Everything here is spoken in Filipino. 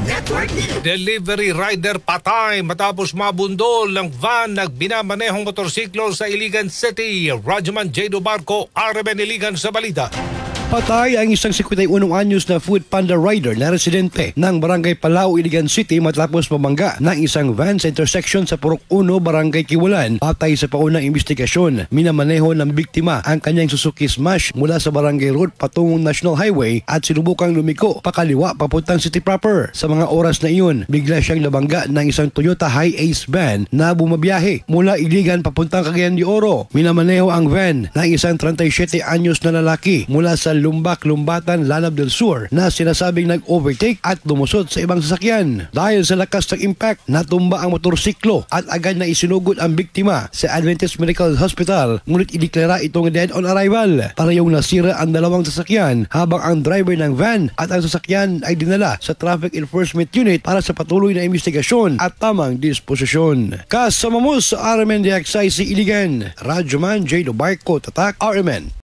Network News. Delivery rider patay matapos mabundol ng van nagminamanehong motorsiklo sa Iligan City. Radyoman Jado Barco, RMN Iligan sa balita. Patay ang isang 51 anyos na Food Panda rider na residente ng Barangay Palao, Iligan City matapos pamangga ng isang van sa intersection sa Purok 1, Barangay Kiwalan. Patay sa paunang investigasyon, minamaneho ng biktima ang kanyang Suzuki Smash mula sa Barangay Road patungong National Highway at sinubukang lumiko pakaliwa papuntang city proper. Sa mga oras na iyon, bigla siyang nabangga ng isang Toyota Hi-Ace van na bumabiyahe mula Iligan papuntang Cagayan de Oro. Minamaneho ang van ng isang 37 anyos na lalaki mula sa Lumbak, Lumbatan, Lanab del Sur na sinasabing nag-overtake at lumusot sa ibang sasakyan. Dahil sa lakas ng impact, natumba ang motorsiklo at agad na isinugod ang biktima sa Adventist Medical Hospital, ngunit ideklara itong dead on arrival. Parehong nasira ang dalawang sasakyan habang ang driver ng van at ang sasakyan ay dinala sa Traffic Enforcement Unit para sa patuloy na investigasyon at tamang disposisyon. Kasama mo sa RMN DXIC Iligan, Radyoman Jado Barco, Tatak RMN.